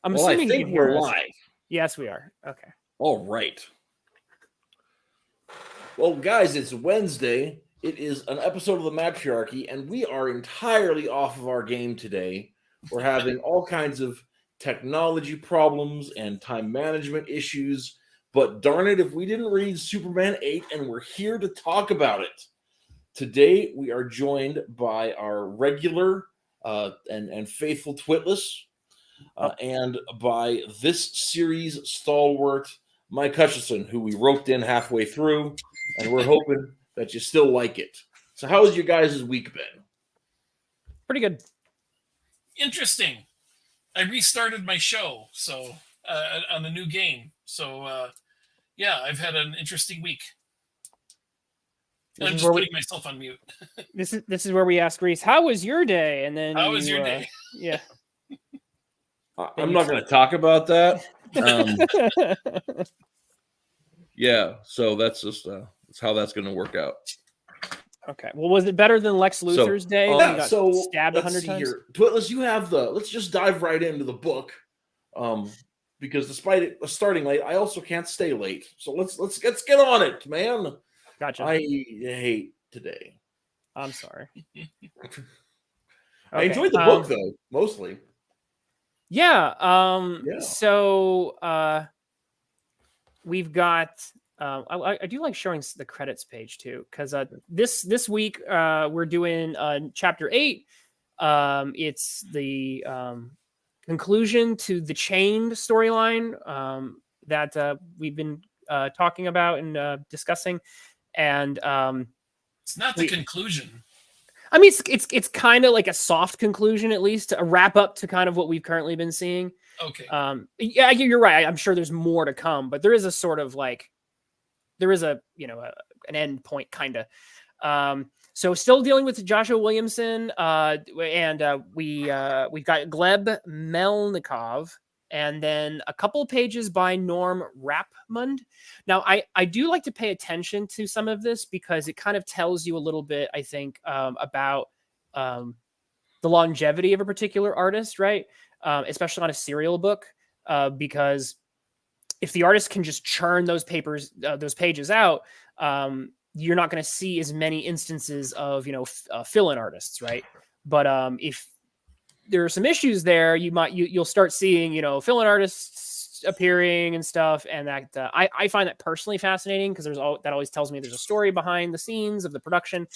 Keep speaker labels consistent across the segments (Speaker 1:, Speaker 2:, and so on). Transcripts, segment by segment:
Speaker 1: I'm
Speaker 2: Well, I
Speaker 1: assuming you
Speaker 2: think
Speaker 1: can hear
Speaker 2: we're
Speaker 1: us.
Speaker 2: live.
Speaker 1: Yes, we are. Okay.
Speaker 2: All right. Well, guys, it's Wednesday. It is an episode of the Mattriarchy, and we are entirely off of our game today. We're having all kinds of technology problems and time management issues. But darn it, if we didn't read Superman 8, and we're here to talk about it. Today, we are joined by our regular and faithful Twitless, and by this series stalwart, Mike Hutchison, who we roped in halfway through, and we're hoping that you still like it. So how has your guys' week been?
Speaker 1: Pretty good.
Speaker 3: Interesting. I restarted my show on a new game. So yeah, I've had an interesting week. I'm just putting myself on mute.
Speaker 1: This is where we ask Rhys, how was your day? And then
Speaker 3: how was your day?
Speaker 1: Yeah.
Speaker 2: I'm not going to talk about that. Yeah, so that's just that's how that's going to work out.
Speaker 1: Okay. Well, was it better than Lex Luthor's day? When he got stabbed 100 times.
Speaker 2: Here. Twitless, you have let's just dive right into the book, because despite it starting late, I also can't stay late. So let's get on it, man.
Speaker 1: Gotcha.
Speaker 2: I hate today.
Speaker 1: I'm sorry.
Speaker 2: I enjoyed the book though, mostly.
Speaker 1: Yeah. So we've got. I do like showing the credits page too, because this week we're doing chapter 8. It's the conclusion to the Chained storyline that we've been talking about and discussing, and
Speaker 3: it's not the conclusion.
Speaker 1: I mean, it's kind of like a soft conclusion, at least a wrap up to kind of what we've currently been seeing.
Speaker 3: Okay.
Speaker 1: Yeah, you're right. I'm sure there's more to come, but there is a sort of like. There is an end point, kind of. So still dealing with Joshua Williamson, and we've got Gleb Melnikov, and then a couple of pages by Norm Rapmund. Now, I do like to pay attention to some of this because it kind of tells you a little bit, I think, about the longevity of a particular artist, right? Especially on a serial book, because if the artist can just churn those pages out, you're not going to see as many instances of fill-in artists, right? But if there are some issues there, you'll start seeing fill-in artists appearing and stuff, and that I find that personally fascinating because that always tells me there's a story behind the scenes of the production.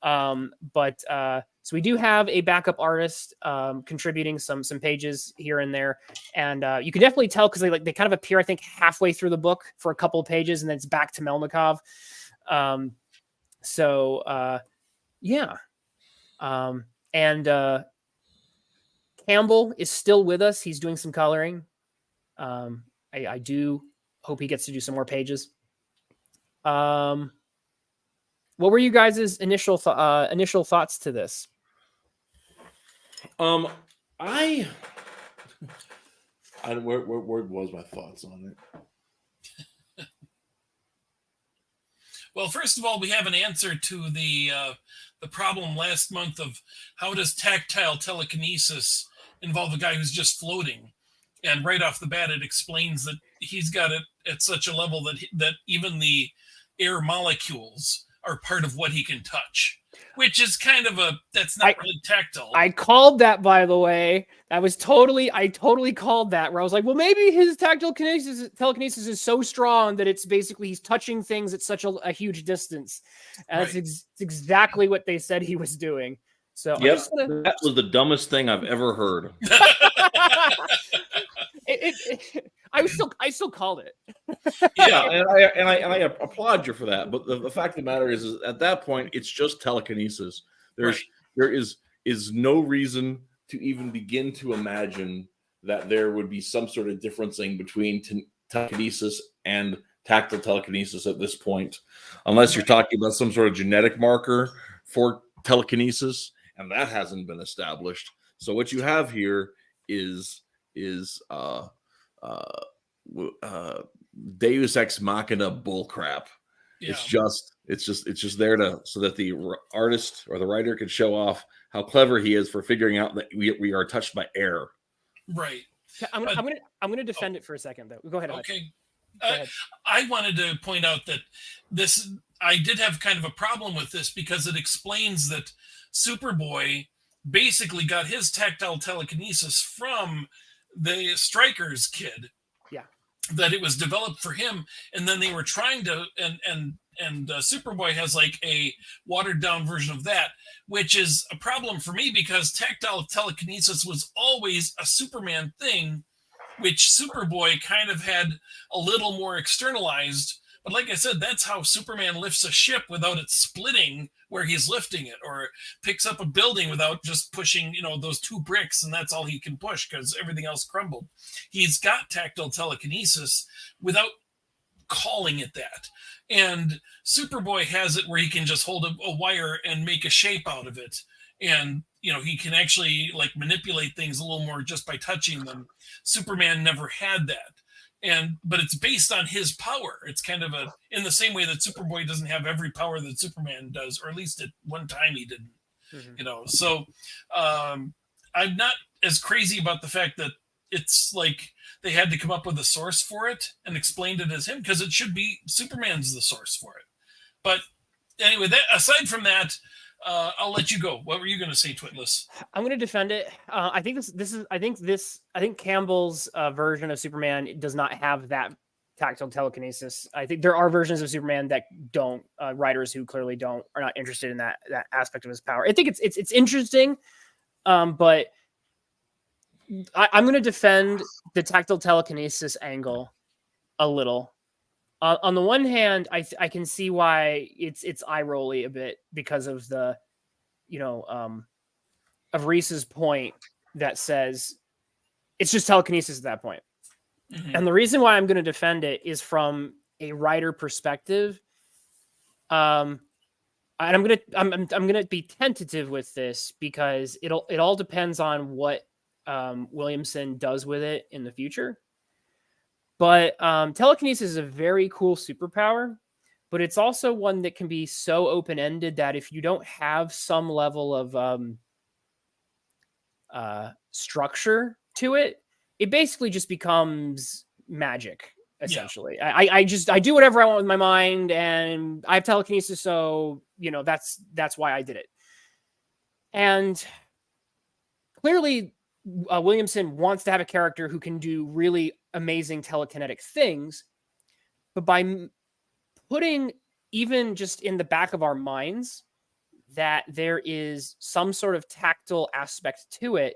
Speaker 1: So we do have a backup artist contributing some pages here and there, and you can definitely tell because they kind of appear, I think, halfway through the book for a couple of pages, and then it's back to Melnikov. And Campbell is still with us. He's doing some coloring. I do hope he gets to do some more pages. What were you guys' initial thoughts to this?
Speaker 2: Where was my thoughts on it?
Speaker 3: Well, first of all, we have an answer to the problem last month of how does tactile telekinesis involve a guy who's just floating, and right off the bat, it explains that he's got it at such a level that even the air molecules are part of what he can touch, which is kind of that's not really tactile.
Speaker 1: I called that, by the way. I totally called that, where I was like, well, maybe his tactile telekinesis is so strong that it's basically he's touching things at such a huge distance. And right. That's exactly what they said he was doing. So
Speaker 2: yep, that was the dumbest thing I've ever heard.
Speaker 1: I still called it.
Speaker 2: Yeah, and I applaud you for that. But the fact of the matter is at that point, it's just telekinesis. There is no reason to even begin to imagine that there would be some sort of differencing between telekinesis and tactile telekinesis at this point, unless you're talking about some sort of genetic marker for telekinesis, and that hasn't been established. So what you have here is Deus ex machina bullcrap. Yeah. It's just there so that the artist or the writer can show off how clever he is for figuring out that we are touched by air.
Speaker 3: Right.
Speaker 1: I'm gonna defend it for a second though. Go ahead. Hutch.
Speaker 3: Okay.
Speaker 1: Go ahead.
Speaker 3: I wanted to point out that I did have kind of a problem with this because it explains that Superboy basically got his tactile telekinesis from the Strikers kid.
Speaker 1: Yeah.
Speaker 3: That it was developed for him, and then they were trying to, and Superboy has like a watered down version of that, which is a problem for me because tactile telekinesis was always a Superman thing, which Superboy kind of had a little more externalized. But like I said, that's how Superman lifts a ship without it splitting where he's lifting it, or picks up a building without just pushing, those 2 bricks, and that's all he can push because everything else crumbled. He's got tactile telekinesis without calling it that. And Superboy has it where he can just hold a wire and make a shape out of it. And, he can actually like manipulate things a little more just by touching them. Superman never had that. But it's based on his power. It's kind of in the same way that Superboy doesn't have every power that Superman does, or at least at one time he didn't, So I'm not as crazy about the fact that it's like they had to come up with a source for it and explained it as him, because it should be Superman's the source for it. But anyway, aside from that, I'll let you go. What were you going to say, Twitless?
Speaker 1: I'm going to defend it. I think Campbell's version of Superman does not have that tactile telekinesis. I think there are versions of Superman that don't. Writers who clearly are not interested in that aspect of his power. I think it's interesting, but I'm going to defend the tactile telekinesis angle a little. On the one hand, I can see why it's eye-rolly a bit because of the, of Rhys's point that says it's just telekinesis at that point. Mm-hmm. And the reason why I'm going to defend it is from a writer perspective. And I'm gonna be tentative with this because it all depends on what Williamson does with it in the future. But telekinesis is a very cool superpower, but it's also one that can be so open-ended that if you don't have some level of structure to it, it basically just becomes magic, essentially. Yeah. I do whatever I want with my mind, and I have telekinesis, so that's why I did it. And clearly, Williamson wants to have a character who can do really amazing telekinetic things, but by putting even just in the back of our minds that there is some sort of tactile aspect to it,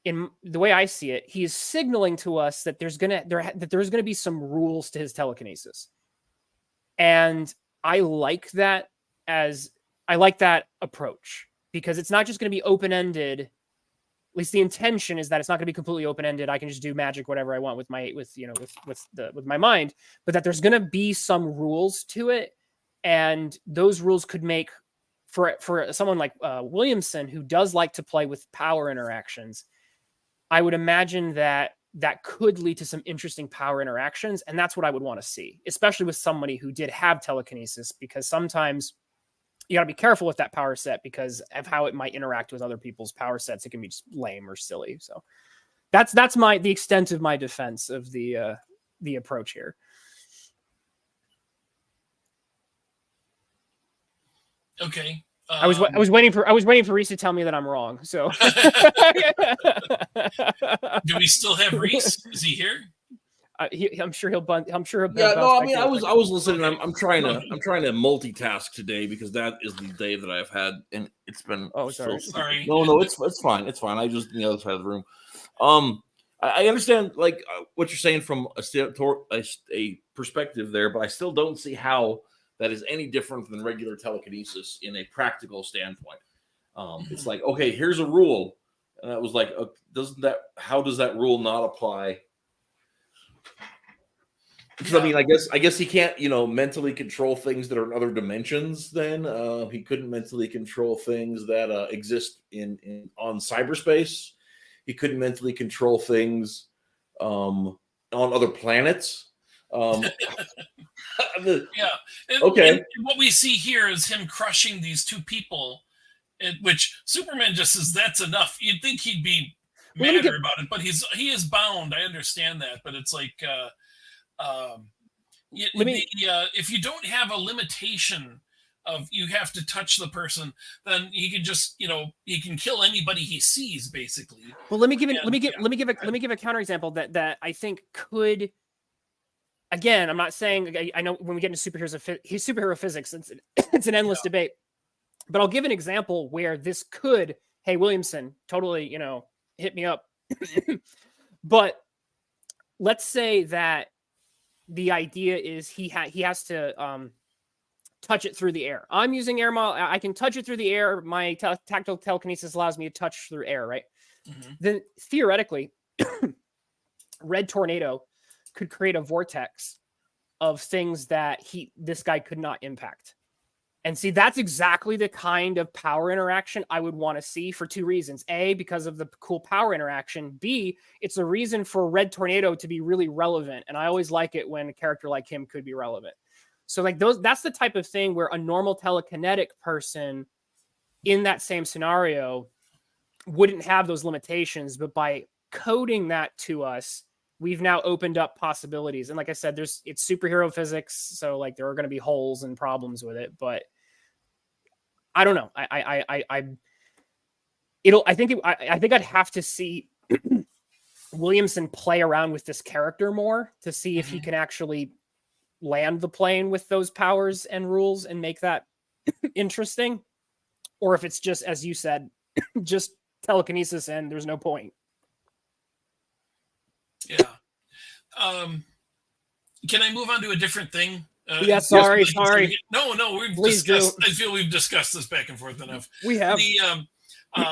Speaker 1: in the way I see it, he is signaling to us that there's gonna be some rules to his telekinesis, and I like that approach because it's not just going to be open-ended. At least the intention is that it's not going to be completely open-ended. I can just do magic whatever I want with my mind, but that there's going to be some rules to it, and those rules could make for someone like Williamson, who does like to play with power interactions. I would imagine that could lead to some interesting power interactions, and that's what I would want to see, especially with somebody who did have telekinesis, because sometimes you got to be careful with that power set because of how it might interact with other people's power sets. It can be just lame or silly. So that's the extent of my defense of the approach here.
Speaker 3: Okay.
Speaker 1: I was waiting for Rhys to tell me that I'm wrong. So
Speaker 3: do we still have Rhys? Is he here?
Speaker 1: I'm sure he'll.
Speaker 2: Yeah, no. I mean, I was listening. I'm trying to multitask today because that is the day that I've had, and it's been.
Speaker 1: Oh, sorry.
Speaker 3: Sorry.
Speaker 2: No, it's fine. It's fine. I just the other side of the room. I understand what you're saying from a perspective there, but I still don't see how that is any different than regular telekinesis in a practical standpoint. It's like, okay, here's a rule, and I was like, how does that rule not apply? Because I mean, I guess he can't, mentally control things that are in other dimensions. Then he couldn't mentally control things that exist on cyberspace. He couldn't mentally control things on other planets.
Speaker 3: Okay. And what we see here is him crushing these two people, which Superman just says that's enough. You'd think he'd be matter about it. But he is bound. I understand that, but it's like if you don't have a limitation of you have to touch the person, then he can just he can kill anybody he sees basically.
Speaker 1: Well, let me give a counterexample that I think could. Again, I'm not saying I know when we get into superhero physics, it's an endless debate. But I'll give an example where this could. Hey, Williamson, totally, hit me up. But let's say that the idea is he has to touch it through the air. I'm using air model. I can touch it through the air. My tactile telekinesis allows me to touch through air, right? Mm-hmm. Then theoretically, Red Tornado could create a vortex of things that this guy could not impact. And see, that's exactly the kind of power interaction I would want to see for two reasons. A, because of the cool power interaction. B, it's a reason for Red Tornado to be really relevant. And I always like it when a character like him could be relevant. So like that's the type of thing where a normal telekinetic person in that same scenario wouldn't have those limitations. But by coding that to us, we've now opened up possibilities. And like I said, it's superhero physics. So like there are going to be holes and problems with it, but I don't know. I think I'd have to see Williamson play around with this character more to see if he can actually land the plane with those powers and rules and make that interesting, or if it's just, as you said, just telekinesis and there's no point.
Speaker 3: Yeah. Can I move on to a different thing?
Speaker 1: Yeah, sorry.
Speaker 3: No, I feel we've discussed this back and forth enough.
Speaker 1: We have.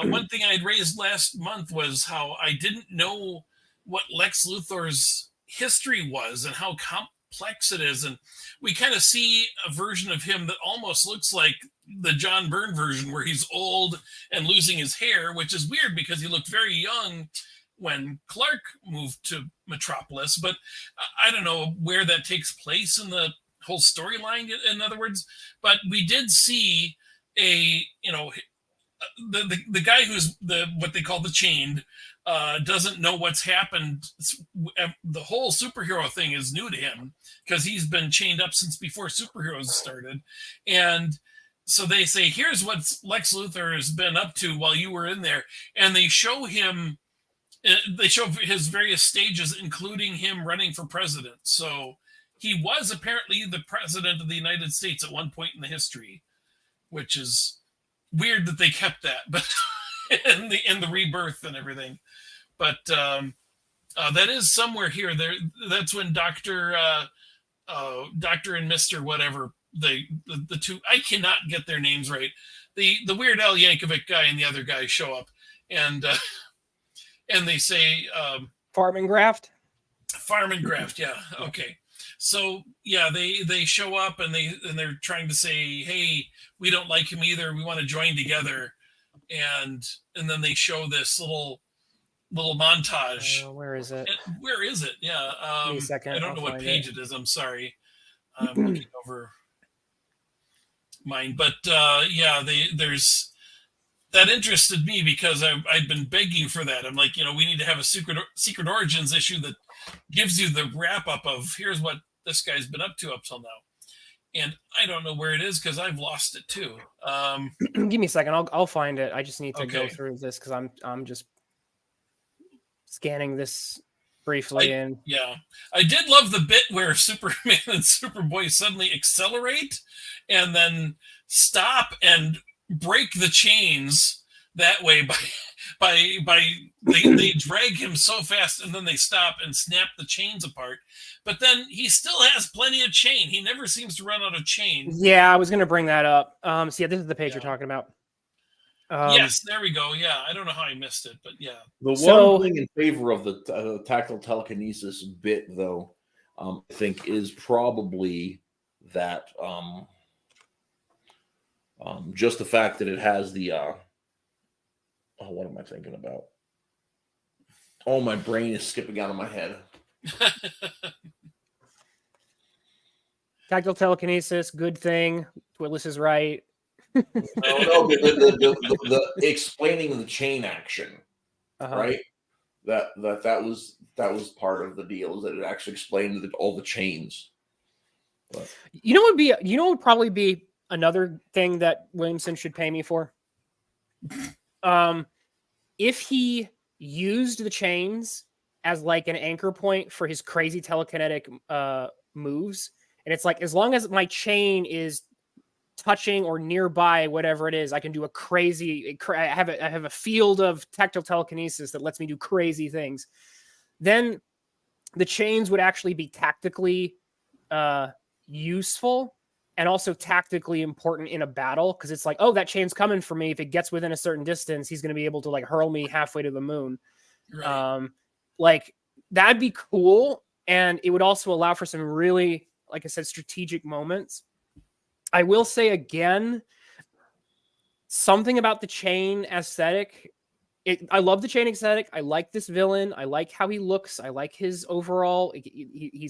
Speaker 3: One thing I had raised last month was how I didn't know what Lex Luthor's history was and how complex it is. And we kind of see a version of him that almost looks like the John Byrne version where he's old and losing his hair, which is weird because he looked very young when Clark moved to Metropolis. But I don't know where that takes place in the whole storyline, in other words. But we did see the guy who's what they call the Chained doesn't know what's happened. The whole superhero thing is new to him because he's been chained up since before superheroes started. And so they say, here's what Lex Luthor has been up to while you were in there. And they show him, they show his various stages, including him running for president. So he was apparently the president of the United States at one point in the history, which is weird that they kept that, but in the rebirth and everything. But that is somewhere here. There, that's when Doctor and Mister whatever, the two, I cannot get their names right. The Weird Al Yankovic guy and the other guy show up, and they say
Speaker 1: Farm and Graft.
Speaker 3: Yeah. Okay. So yeah, they show up and they're trying to say, hey, we don't like him either. We want to join together, and then they show this little montage.
Speaker 1: Where is it?
Speaker 3: Where is it? Yeah.
Speaker 1: Give me a second.
Speaker 3: I don't know what page it is. I'm sorry. I'm looking over mine, but yeah, there's that interested me because I'd been begging for that. I'm like, we need to have a Secret Origins issue that gives you the wrap up of here's what this guy's been up to up till now. And I don't know where it is because I've lost it too.
Speaker 1: Give me a second. I'll find it. I just need to go through this because I'm just scanning this briefly.
Speaker 3: Yeah, I did love the bit where Superman and Superboy suddenly accelerate and then stop and break the chains that way by they drag him so fast and then they stop and snap the chains apart. But then he still has plenty of chain. He never seems to run out of chain.
Speaker 1: Yeah, I was going to bring that up. So yeah, this is the page you're talking about.
Speaker 3: Yes, there we go. Yeah, I don't know how I missed it, but yeah.
Speaker 2: The one thing in favor of the tactile telekinesis bit, though, I think is probably that just the fact that it has the what am I thinking about? Oh, my brain is skipping out of my head.
Speaker 1: Tactile telekinesis, good thing. Willis is right.
Speaker 2: No, the explaining the chain action, right? that was part of the deal, is that it actually explained all the chains. But.
Speaker 1: You know what would probably be another thing that Williamson should pay me for? If he used the chains as like an anchor point for his crazy telekinetic moves, and it's like, as long as my chain is touching or nearby whatever it is, I can do a crazy. I have a field of tactile telekinesis that lets me do crazy things. Then the chains would actually be tactically useful and also tactically important in a battle, because it's like, oh, that chain's coming for me. If it gets within a certain distance, he's going to be able to like hurl me halfway to the moon.
Speaker 3: Right.
Speaker 1: Like, that'd be cool, and it would also allow for some really, like I said, strategic moments. I will say again, something about the chain aesthetic. I love the chain aesthetic. I like this villain. I like how he looks. I like his overall. He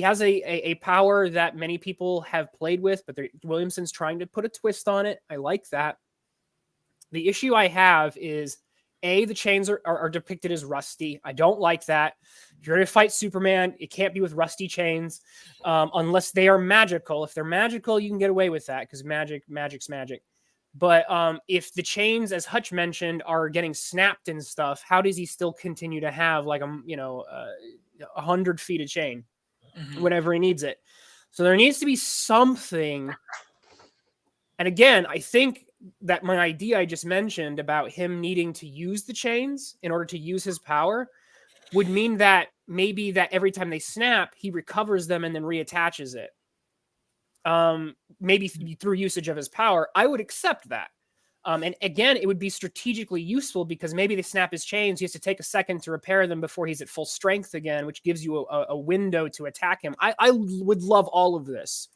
Speaker 1: has a power that many people have played with, but Williamson's trying to put a twist on it. I like that. The issue I have is, the chains are depicted as rusty. I don't like that. If you're going to fight Superman, it can't be with rusty chains, unless they are magical. If they're magical, you can get away with that, because magic's magic. But if the chains, as Hutch mentioned, are getting snapped and stuff, how does he still continue to have like 100 feet of chain whenever he needs it? So there needs to be something. And again, I think that my idea I just mentioned about him needing to use the chains in order to use his power would mean that maybe that every time they snap, he recovers them and then reattaches it. Maybe through usage of his power. I would accept that. And again, it would be strategically useful, because maybe they snap his chains. He has to take a second to repair them before he's at full strength again, which gives you a window to attack him. I would love all of this.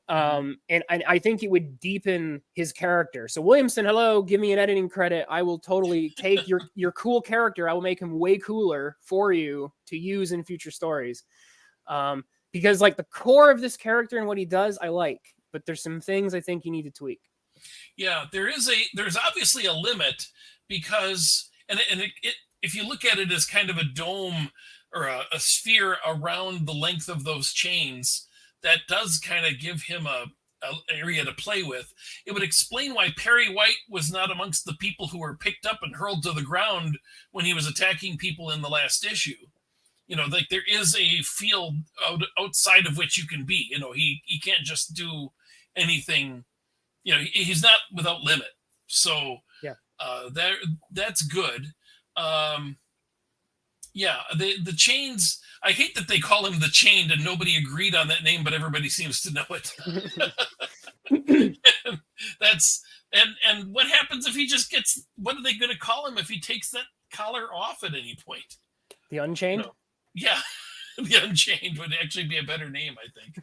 Speaker 1: And I think it would deepen his character. So Williamson, hello, give me an editing credit. I will totally take your cool character. I will make him way cooler for you to use in future stories. Because like the core of this character and what he does, I like, but there's some things I think you need to tweak.
Speaker 3: Yeah, there's obviously a limit, because if you look at it as kind of a dome or a sphere around the length of those chains, that does kind of give him a area to play with. It would explain why Perry White was not amongst the people who were picked up and hurled to the ground when he was attacking people in the last issue. Like there is a field outside of which you can be. He can't just do anything. He's not without limit. So
Speaker 1: yeah,
Speaker 3: that's good. Yeah, the chains. I hate that they call him the Chained, and nobody agreed on that name, but everybody seems to know it. And what happens if he just gets? What are they going to call him if he takes that collar off at any point?
Speaker 1: The Unchained.
Speaker 3: Yeah, the Unchained would actually be a better name, I
Speaker 1: think.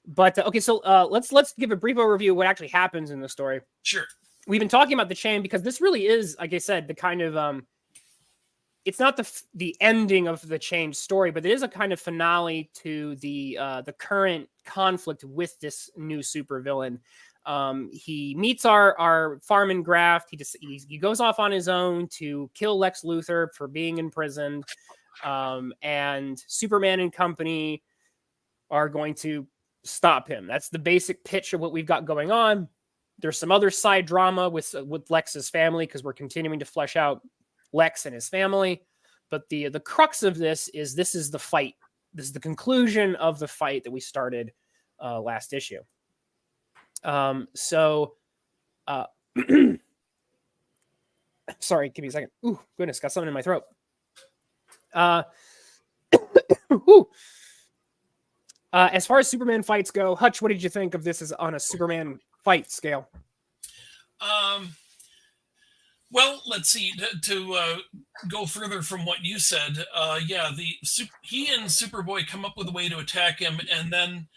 Speaker 1: But okay, so let's give a brief overview of what actually happens in the story.
Speaker 3: Sure.
Speaker 1: We've been talking about the chain because this really is, like I said, the kind of it's not the ending of the Chained story, but it is a kind of finale to the current conflict with this new supervillain. He meets our Farman Graft. He goes off on his own to kill Lex Luthor for being imprisoned, and Superman and company are going to stop him. That's the basic pitch of what we've got going on. There's some other side drama with Lex's family, because we're continuing to flesh out Lex and his family. But the crux of this is the fight. This is the conclusion of the fight that we started last issue. Sorry, give me a second. Ooh, goodness, got something in my throat. As far as Superman fights go, Hutch, what did you think of this as on a Superman fight scale?
Speaker 3: Well, let's see. To go further from what you said, he and Superboy come up with a way to attack him, and then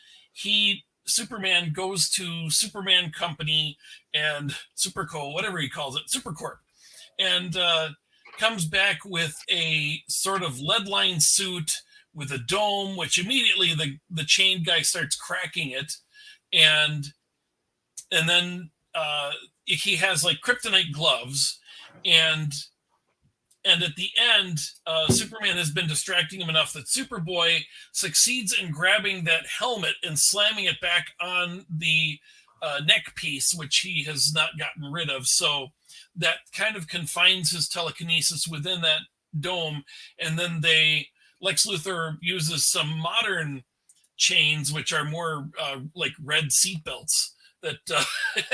Speaker 3: Superman goes to Superman Company and Superco, whatever he calls it, Supercorp, and comes back with a sort of lead-lined suit with a dome, which immediately the Chained guy starts cracking it, and then he has like kryptonite gloves, and And at the end, Superman has been distracting him enough that Superboy succeeds in grabbing that helmet and slamming it back on the neck piece, which he has not gotten rid of. So that kind of confines his telekinesis within that dome. And then Lex Luthor uses some modern chains, which are more like red seatbelts that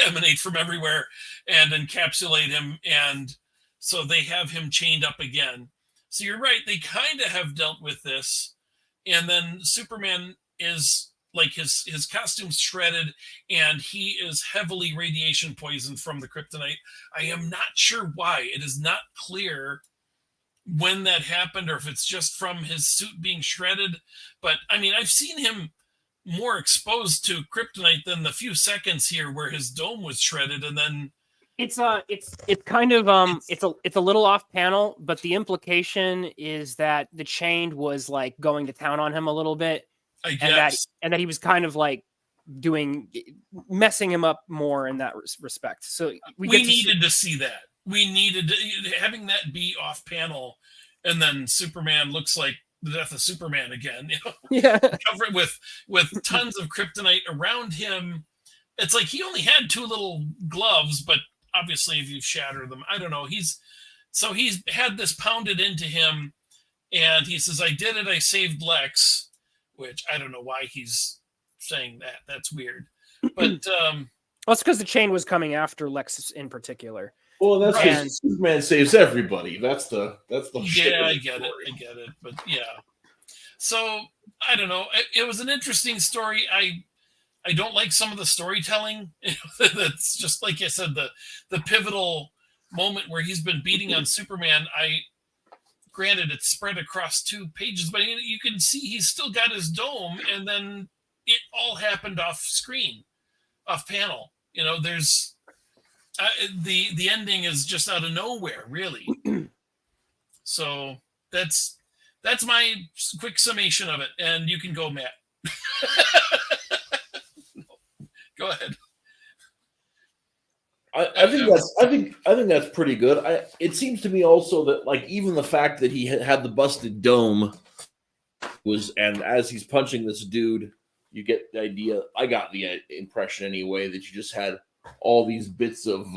Speaker 3: emanate from everywhere and encapsulate him. And so they have him chained up again. So you're right. They kind of have dealt with this. And then Superman is like his costume's shredded and he is heavily radiation poisoned from the kryptonite. I am not sure why. It is not clear when that happened or if it's just from his suit being shredded. But I mean, I've seen him more exposed to kryptonite than the few seconds here where his dome was shredded. And then
Speaker 1: it's kind of it's a little off panel, but the implication is that the Chained was like going to town on him a little bit,
Speaker 3: I guess,
Speaker 1: and that he was kind of like messing him up more in that respect. So we
Speaker 3: needed to see that. We needed having that be off panel, and then Superman looks like the death of Superman again. You know?
Speaker 1: Yeah,
Speaker 3: covered with tons of kryptonite around him. It's like he only had 2 little gloves, but obviously if you shatter them, I don't know. He's had this pounded into him, and he says, "I did it. I saved Lex," which I don't know why he's saying that. That's weird. But
Speaker 1: well, it's because the Chain was coming after Lex in particular.
Speaker 2: Well, that's because Superman saves everybody. That's the
Speaker 3: yeah, I get it. But yeah, so I don't know. It was an interesting story. I don't like some of the storytelling. That's just like I said, the pivotal moment where he's been beating on Superman. Granted, it's spread across 2 pages, but you can see he's still got his dome, and then it all happened off screen, off panel. You know, there's the ending is just out of nowhere, really. So that's my quick summation of it, and you can go, Matt. Go ahead.
Speaker 2: I think that's pretty good. It seems to me also that like even the fact that he had the busted dome and as he's punching this dude, you get the idea. I got the impression anyway that you just had all these bits of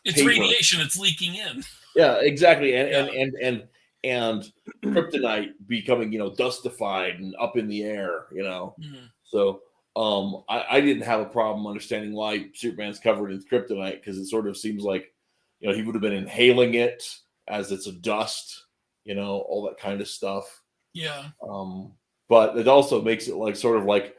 Speaker 3: it's
Speaker 2: paper.
Speaker 3: Radiation. It's leaking in.
Speaker 2: Yeah, exactly, and kryptonite becoming dustified and up in the air. So. I didn't have a problem understanding why Superman's covered in kryptonite because it sort of seems like, he would have been inhaling it as it's a dust, all that kind of stuff.
Speaker 3: Yeah.
Speaker 2: But it also makes it like sort of like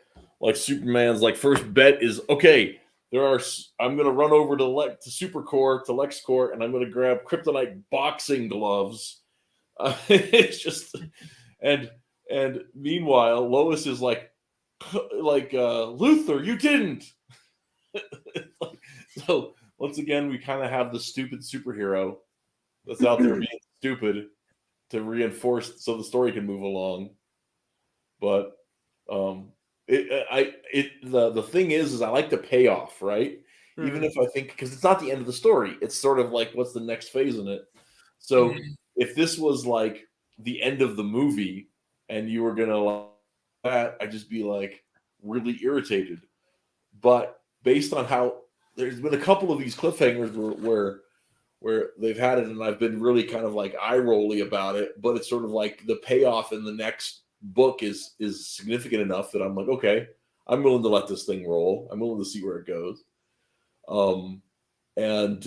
Speaker 2: Superman's like first bet is okay. I'm going to run over to LexCorp, and I'm going to grab kryptonite boxing gloves. It's just and meanwhile Lois is like Luthor, you didn't. So once again, we kind of have the stupid superhero that's out there being stupid to reinforce so the story can move along. But the thing is I like the payoff, right? Mm-hmm. Even if I think because it's not the end of the story, it's sort of like what's the next phase in it. So if this was like the end of the movie and you were gonna that, I'd just be like really irritated. But based on how there's been a couple of these cliffhangers where they've had it, and I've been really kind of like eye rolly about it, but it's sort of like the payoff in the next book is significant enough that I'm like, okay, I'm willing to let this thing roll. I'm willing to see where it goes. And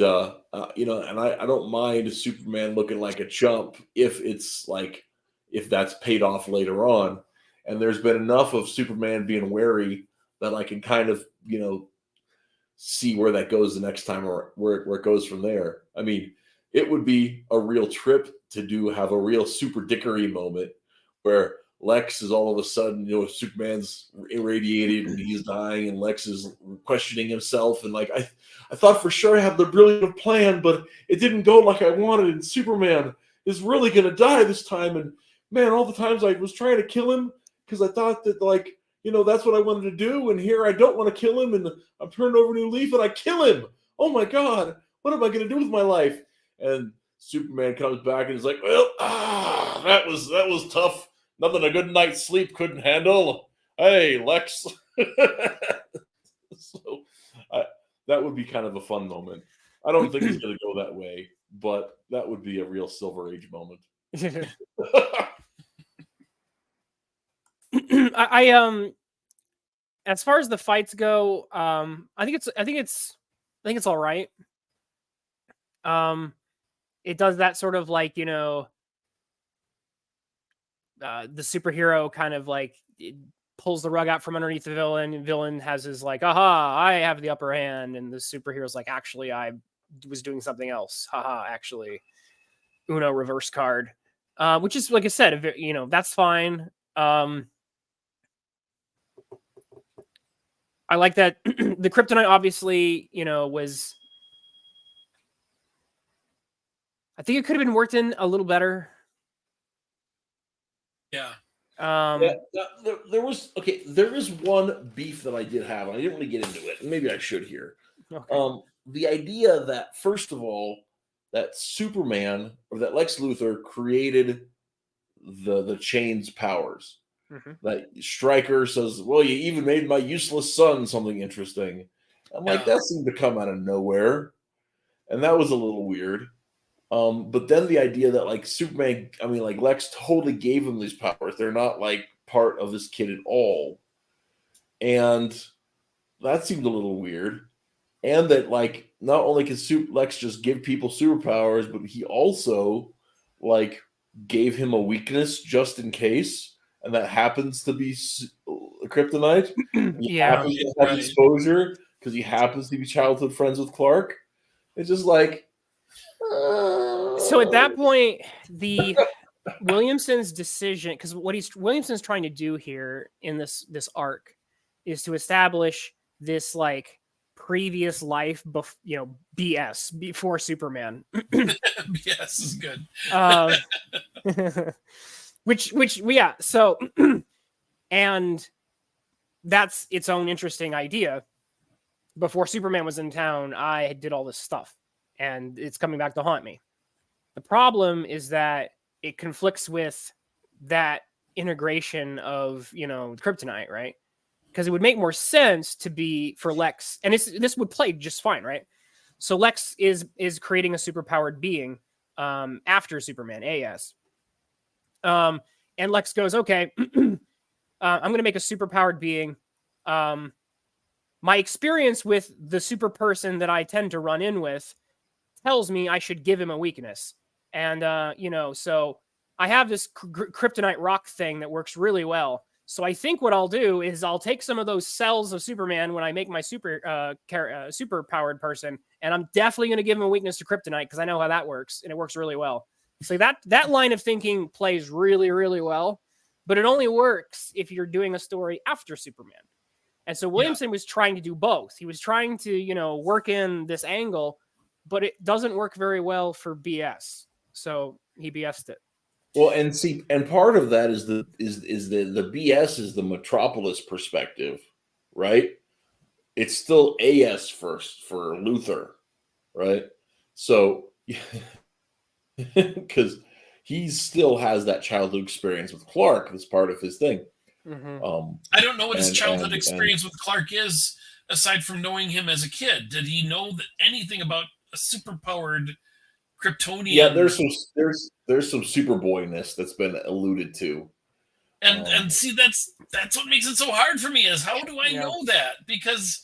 Speaker 2: I don't mind Superman looking like a chump if that's paid off later on. And there's been enough of Superman being wary that I can kind of, see where that goes the next time or where it goes from there. I mean, it would be a real trip to have a real super dickery moment where Lex is all of a sudden, Superman's irradiated and he's dying and Lex is questioning himself. And like, I thought for sure I had the brilliant plan, but it didn't go like I wanted. And Superman is really going to die this time. And man, all the times I was trying to kill him, because I thought that, that's what I wanted to do. And here I don't want to kill him. And I'm turned over a new leaf and I kill him. Oh, my God. What am I going to do with my life? And Superman comes back and is like, "Well, that was tough. Nothing a good night's sleep couldn't handle. Hey, Lex." So that would be kind of a fun moment. I don't think it's going to go that way, but that would be a real Silver Age moment.
Speaker 1: I as far as the fights go, I think it's all right. It does that sort of like, the superhero kind of like it pulls the rug out from underneath the villain. And villain has his like, aha, I have the upper hand, and the superhero's like, actually, I was doing something else. Haha, actually, Uno reverse card, which is like I said, that's fine. I like that the kryptonite obviously, was. I think it could have been worked in a little better.
Speaker 3: Yeah.
Speaker 2: There is one beef that I did have. And I didn't really get into it. Maybe I should here.
Speaker 1: Okay.
Speaker 2: The idea that, first of all, that Superman or that Lex Luthor created the Chain's powers.
Speaker 1: Mm-hmm.
Speaker 2: That Stryker says, "Well, you even made my useless son something interesting." I'm like, that seemed to come out of nowhere, and that was a little weird. But then the idea that like Superman, like Lex totally gave him these powers. They're not like part of this kid at all. And that seemed a little weird. And that like not only can Lex just give people superpowers, but he also like gave him a weakness just in case. And that happens to be kryptonite. He happens to have exposure because he happens to be childhood friends with Clark. It's just like,
Speaker 1: so at that point, the Williamson's decision, because what Williamson's trying to do here in this arc is to establish this like previous life, BS before Superman.
Speaker 3: BS is good.
Speaker 1: Yeah. So, and that's its own interesting idea. Before Superman was in town, I did all this stuff, and it's coming back to haunt me. The problem is that it conflicts with that integration of, kryptonite, right? Because it would make more sense to be for Lex, and this would play just fine, right? So Lex is creating a superpowered being after Superman, AS. And Lex goes, okay, I'm going to make a superpowered being. My experience with the super person that I tend to run in with tells me I should give him a weakness. And, so I have this kryptonite rock thing that works really well. So I think what I'll do is I'll take some of those cells of Superman when I make my super powered person, and I'm definitely going to give him a weakness to kryptonite because I know how that works, and it works really well. So that line of thinking plays really, really well, but it only works if you're doing a story after Superman. And so Williamson was trying to do both. He was trying to, work in this angle, but it doesn't work very well for BS. So he BS'd it.
Speaker 2: Well, and part of that is the BS is the Metropolis perspective, right? It's still AS first for Luthor, right? So because he still has that childhood experience with Clark, that's part of his thing.
Speaker 1: Mm-hmm.
Speaker 3: I don't know what his childhood experience with Clark is, aside from knowing him as a kid. Did he know anything about a superpowered Kryptonian?
Speaker 2: Yeah, there's some Superboy-ness that's been alluded to,
Speaker 3: and see that's what makes it so hard for me. Is how do I know that? Because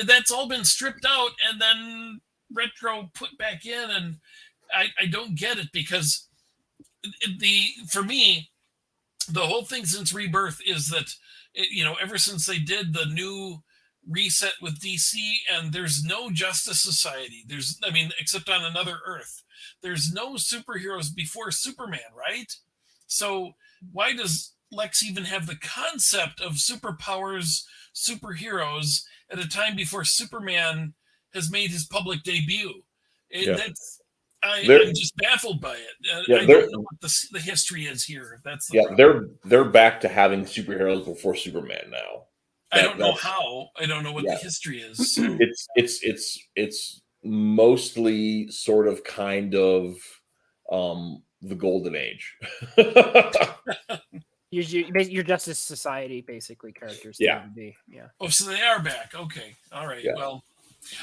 Speaker 3: that's all been stripped out and then retro put back in, and I don't get it because for me. The whole thing since Rebirth is that, ever since they did the new reset with DC, and there's no Justice Society. Except on another Earth. There's no superheroes before Superman, right? So why does Lex even have the concept of superpowers, superheroes at a time before Superman has made his public debut? I'm just baffled by it. I don't know what the history is here. That's
Speaker 2: they're back to having superheroes before Superman now.
Speaker 3: I don't know how. I don't know what the history is. So.
Speaker 2: It's mostly sort of kind of the Golden Age.
Speaker 1: Your Justice Society basically characters
Speaker 2: Yeah.
Speaker 1: tend to be. Yeah.
Speaker 3: Oh, so they are back. Okay. All right.
Speaker 2: Yeah.
Speaker 3: Well,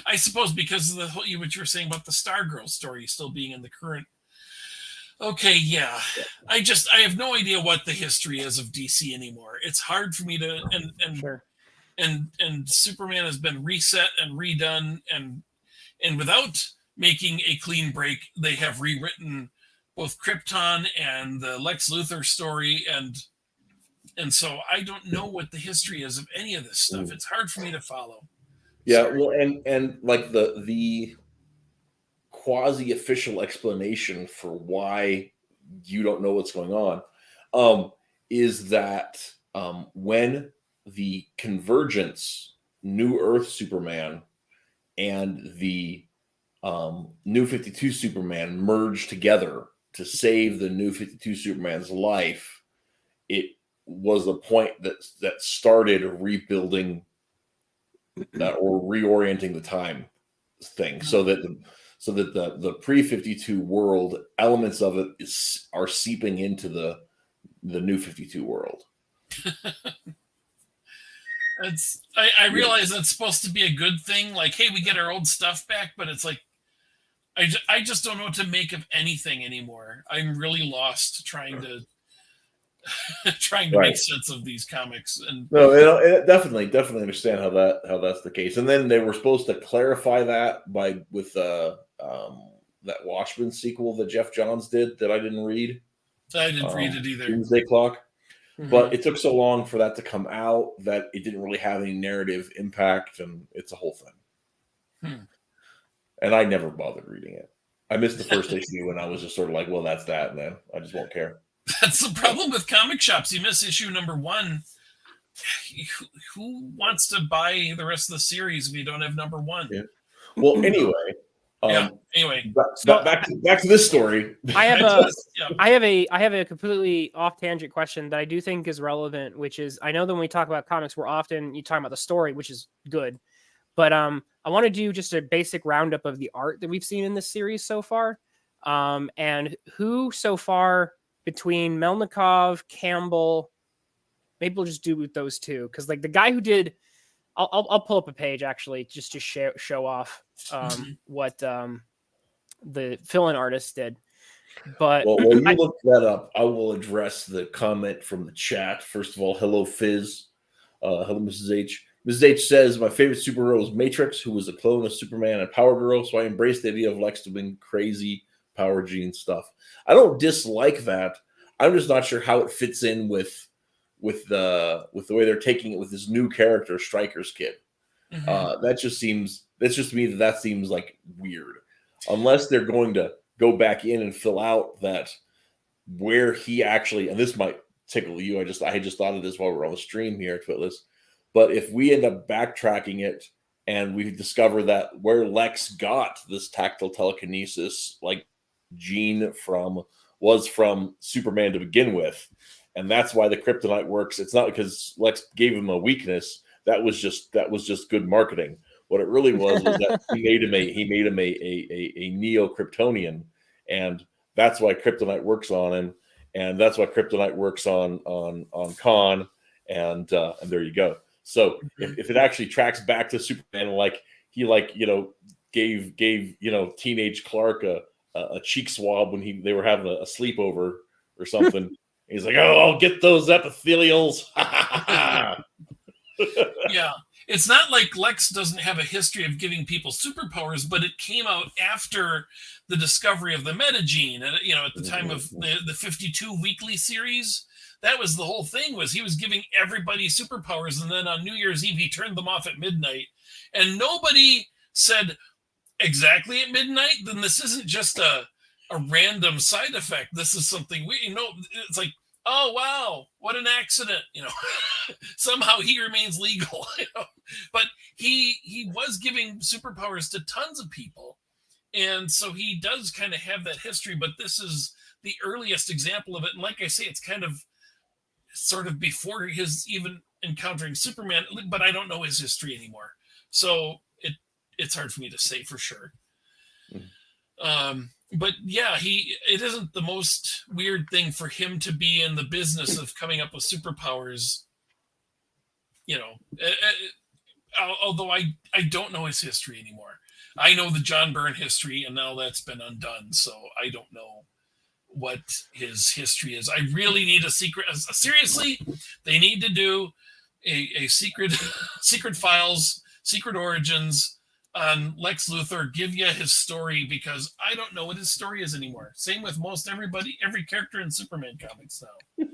Speaker 3: I suppose because of the whole, what you were saying about the Stargirl story still being in the current. Okay, yeah. I have no idea what the history is of DC anymore. It's hard for me to
Speaker 1: Sure.
Speaker 3: and Superman has been reset and redone and without making a clean break, they have rewritten both Krypton and the Lex Luthor story and so I don't know what the history is of any of this stuff. It's hard for me to follow.
Speaker 2: Yeah,
Speaker 3: Sorry.
Speaker 2: well, and like the quasi official explanation for why you don't know what's going on is that when the Convergence New Earth Superman and the New 52 Superman merged together to save the New 52 Superman's life, it was the point that started rebuilding or reorienting the time thing, so that the pre-52 world elements of it are seeping into the New 52 world.
Speaker 3: I realize that's supposed to be a good thing. Like, hey, we get our old stuff back, but it's like I just don't know what to make of anything anymore. I'm really lost trying to
Speaker 2: Right.
Speaker 3: make sense of these comics. And
Speaker 2: No, definitely understand how that's the case. And then they were supposed to clarify that with that Watchmen sequel that Jeff Johns did that I didn't read.
Speaker 3: I didn't read it either.
Speaker 2: Doomsday Clock. But it took so long for that to come out that it didn't really have any narrative impact, and it's a whole thing. And I never bothered reading it. I missed the first issue, and I was just sort of like, well, that's that, and then I just won't care.
Speaker 3: That's the problem with comic shops. You miss issue number 1. Who wants to buy the rest of the series if you don't have number 1?
Speaker 2: Yeah. Well, anyway.
Speaker 3: Anyway,
Speaker 2: back to this story.
Speaker 1: I have a completely off tangent question that I do think is relevant, which is I know that when we talk about comics, we're often you talk about the story, which is good, but I want to do just a basic roundup of the art that we've seen in this series so far, and who so far between Melnikov, Campbell, maybe we'll just do with those two because like the guy who did. I'll pull up a page actually just to show off what the fill-in artist did. But
Speaker 2: while you look that up, I will address the comment from the chat. First of all, hello Fizz, hello Mrs. H. Mrs. H says my favorite superhero is Matrix, who was a clone of Superman and Power Girl. So I embrace the idea of Lex doing crazy power gene stuff. I don't dislike that. I'm just not sure how it fits in with the way they're taking it with this new character, Stryker's kid. That just to me that seems like weird. Unless they're going to go back in and fill out that where he actually, and this might tickle you. I had just thought of this while we're on the stream here at Twitless. But if we end up backtracking it and we discover that where Lex got this tactile telekinesis like gene was from Superman to begin with. And that's why the kryptonite works. It's not because Lex gave him a weakness. That was just good marketing. What it really was that he made him a neo-Kryptonian, and that's why kryptonite works on him, and that's why kryptonite works on Khan, and there you go. So if it actually tracks back to Superman, like he gave teenage Clark a cheek swab when they were having a sleepover or something. He's like, oh, I'll get those epithelials.
Speaker 3: Yeah. It's not like Lex doesn't have a history of giving people superpowers, but it came out after the discovery of the metagene. And, at the time of the 52 weekly series, that was the whole thing, was he was giving everybody superpowers. And then on New Year's Eve, he turned them off at midnight. And nobody said exactly at midnight, then this isn't just a random side effect. This is something it's like, oh, wow, what an accident. Somehow he remains legal, but he was giving superpowers to tons of people. And so he does kind of have that history, but this is the earliest example of it. And like I say, it's kind of sort of before his even encountering Superman, but I don't know his history anymore. So it's hard for me to say for sure. But yeah, it isn't the most weird thing for him to be in the business of coming up with superpowers. You know, although I don't know his history anymore. I know the John Byrne history, and now that's been undone. So I don't know what his history is. I really need a secret. Seriously, they need to do a secret secret files, secret origins on Lex Luthor. Give you his story, because I don't know what his story is anymore. Same with most every character in Superman comics now.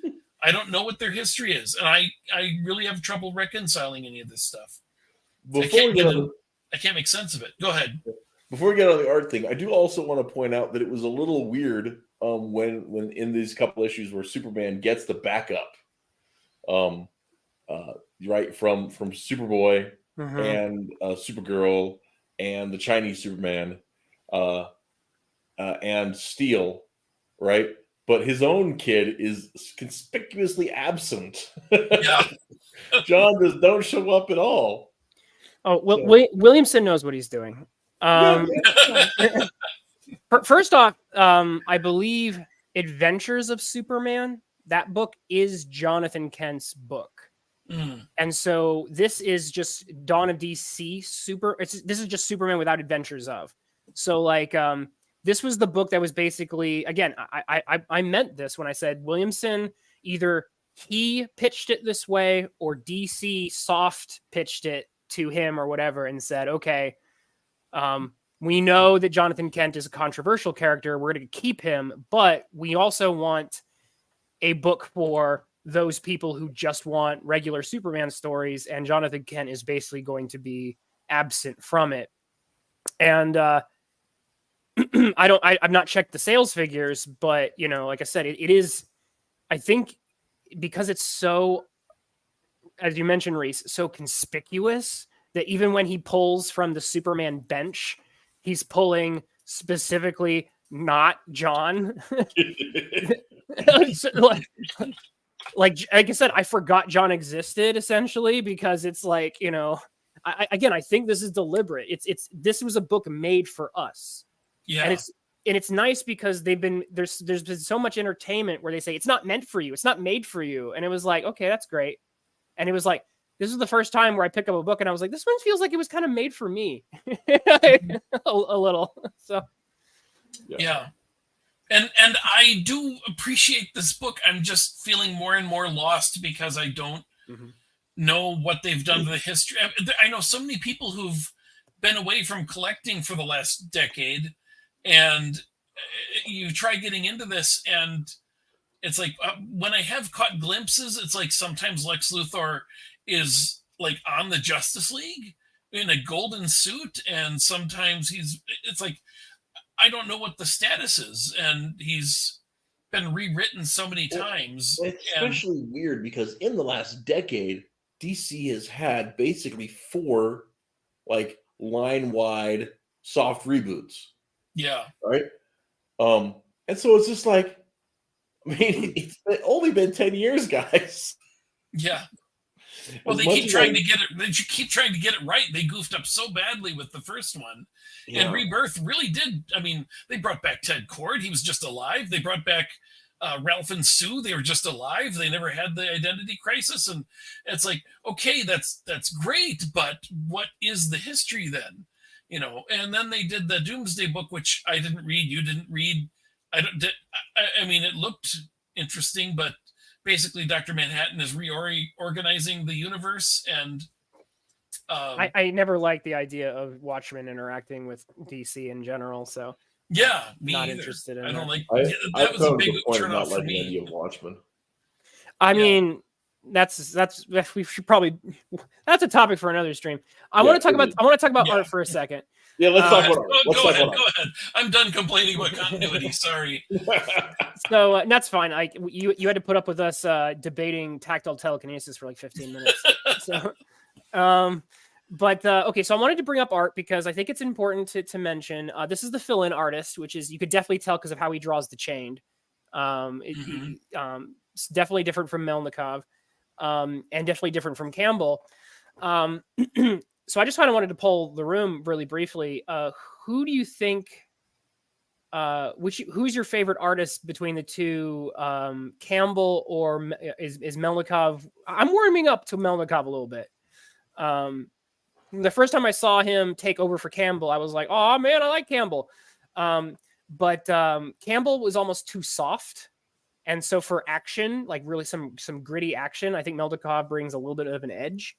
Speaker 3: I don't know what their history is, and I really have trouble reconciling any of this stuff. I can't make sense of it. Go ahead.
Speaker 2: Before we get on the art thing, I do also want to point out that it was a little weird when in these couple issues where Superman gets the backup, right from Superboy and Supergirl and the Chinese Superman and Steel, right? But his own kid is conspicuously absent.
Speaker 3: Yeah.
Speaker 2: John don't show up at all.
Speaker 1: Oh, Williamson knows what he's doing. First off, I believe Adventures of Superman, that book is Jonathan Kent's book. And so this is just Dawn of DC this is just Superman without Adventures of. So like this was the book that was basically, again, I meant this when I said Williamson, either he pitched it this way or DC soft pitched it to him or whatever and said, okay, we know that Jonathan Kent is a controversial character. We're going to keep him, but we also want a book for those people who just want regular Superman stories, and Jonathan Kent is basically going to be absent from it. And I've not checked the sales figures, but you know, like I said, it is, I think, because it's so, as you mentioned, Rhys, so conspicuous that even when he pulls from the Superman bench, he's pulling specifically not John. Like I said, I forgot John existed essentially, because it's like, you know, I think this is deliberate. This was a book made for us.
Speaker 3: Yeah.
Speaker 1: And it's nice because there's been so much entertainment where they say it's not meant for you. It's not made for you. And it was like, okay, that's great. And it was like, this is the first time where I pick up a book and I was like, this one feels like it was kind of made for me a little. So,
Speaker 3: yeah. And I do appreciate this book. I'm just feeling more and more lost because I don't know what they've done to the history. I know so many people who've been away from collecting for the last decade, and you try getting into this, and it's like when I have caught glimpses, it's like sometimes Lex Luthor is like on the Justice League in a golden suit, and sometimes it's like, I don't know what the status is, and he's been rewritten so many times.
Speaker 2: It's especially weird because in the last decade, DC has had basically 4 like line-wide soft reboots.
Speaker 3: Yeah.
Speaker 2: Right? And so it's just like, I mean, it's only been 10 years, guys.
Speaker 3: Yeah. Well, they keep trying to get it. They keep trying to get it right. They goofed up so badly with the first one, and Rebirth really did. I mean, they brought back Ted Kord; he was just alive. They brought back Ralph and Sue; they were just alive. They never had the identity crisis, and it's like, okay, that's great, but what is the history then? You know. And then they did the Doomsday book, which I didn't read. You didn't read. I mean, it looked interesting, but basically Dr. Manhattan is reorganizing the universe, and
Speaker 1: I never liked the idea of Watchmen interacting with DC in general, so
Speaker 3: yeah, me
Speaker 1: not
Speaker 3: either.
Speaker 1: interested in
Speaker 3: I don't
Speaker 1: it.
Speaker 3: like
Speaker 2: I
Speaker 3: that. Was a big
Speaker 2: turn
Speaker 3: turnoff for
Speaker 2: the
Speaker 3: me.
Speaker 2: idea of Watchmen.
Speaker 1: I mean, that's we should probably, that's a topic for another stream. I want to talk about art for a second.
Speaker 2: Yeah, let's talk about art.
Speaker 3: Go ahead. I'm done complaining about continuity. Sorry.
Speaker 1: So that's fine. You had to put up with us debating tactile telekinesis for like 15 minutes. So, okay. So I wanted to bring up art because I think it's important to mention. This is the fill-in artist, which is, you could definitely tell because of how he draws the chained. It's definitely different from Melnikov, and definitely different from Campbell. So I just kind of wanted to poll the room really briefly. Who do you think who's your favorite artist between the two, Campbell or is Melnikov? I'm warming up to Melnikov a little bit. The first time I saw him take over for Campbell, I was like, oh man, I like Campbell. But Campbell was almost too soft. And so for action, like really some gritty action, I think Melnikov brings a little bit of an edge.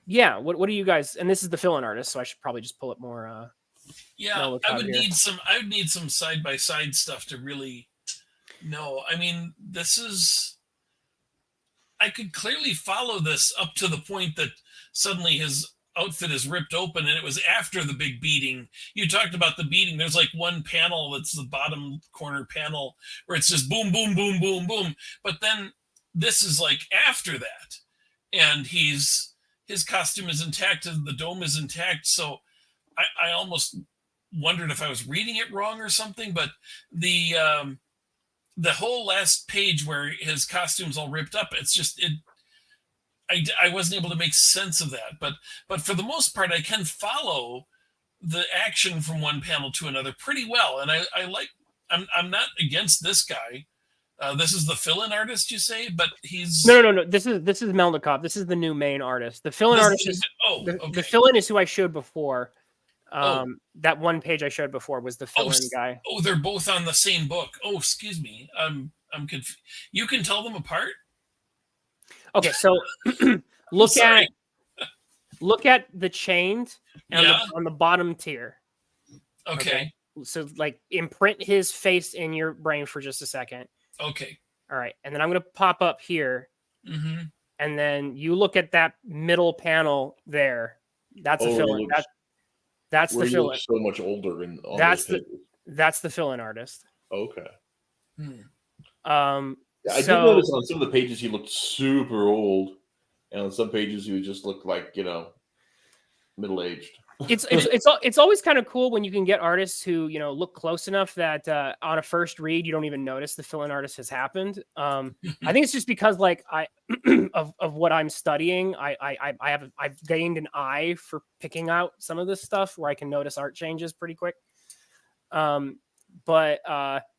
Speaker 1: Yeah, what do you guys, and this is the fill-in artist, so I should probably just pull up more
Speaker 3: yeah,
Speaker 1: Melnikov
Speaker 3: I would
Speaker 1: here.
Speaker 3: need some side-by-side stuff to really know. I mean, I could clearly follow this up to the point that suddenly his outfit is ripped open, and it was after the big beating. You talked about the beating. There's like one panel that's the bottom corner panel where it's just boom, boom, boom, boom, boom. But then this is like after that, and his costume is intact and the dome is intact. So I almost wondered if I was reading it wrong or something. But the whole last page where his costume's all ripped up, it's just I wasn't able to make sense of that, but for the most part, I can follow the action from one panel to another pretty well, and I'm not against this guy. This is the fill-in artist, you say, but he's
Speaker 1: no. This is Melnikov. This is the new main artist. The fill-in artist is the fill-in is who I showed before. That one page I showed before was the fill-in guy.
Speaker 3: Oh, they're both on the same book. Oh, excuse me. I'm confused. You can tell them apart.
Speaker 1: Okay, so look at the chained and on the bottom tier.
Speaker 3: Okay.
Speaker 1: So like imprint his face in your brain for just a second.
Speaker 3: Okay.
Speaker 1: All right, and then I'm going to pop up here, and then you look at that middle panel there. That's a fill-in. That's the fill-in.
Speaker 2: So much older
Speaker 1: that's the fill-in artist.
Speaker 2: Okay.
Speaker 1: I
Speaker 2: did notice on some of the pages he looked super old, and on some pages he would just look like middle-aged.
Speaker 1: It's always kind of cool when you can get artists who look close enough that on a first read you don't even notice the fill-in artist has happened. I think it's just because like of what I'm studying, I've gained an eye for picking out some of this stuff where I can notice art changes pretty quick. But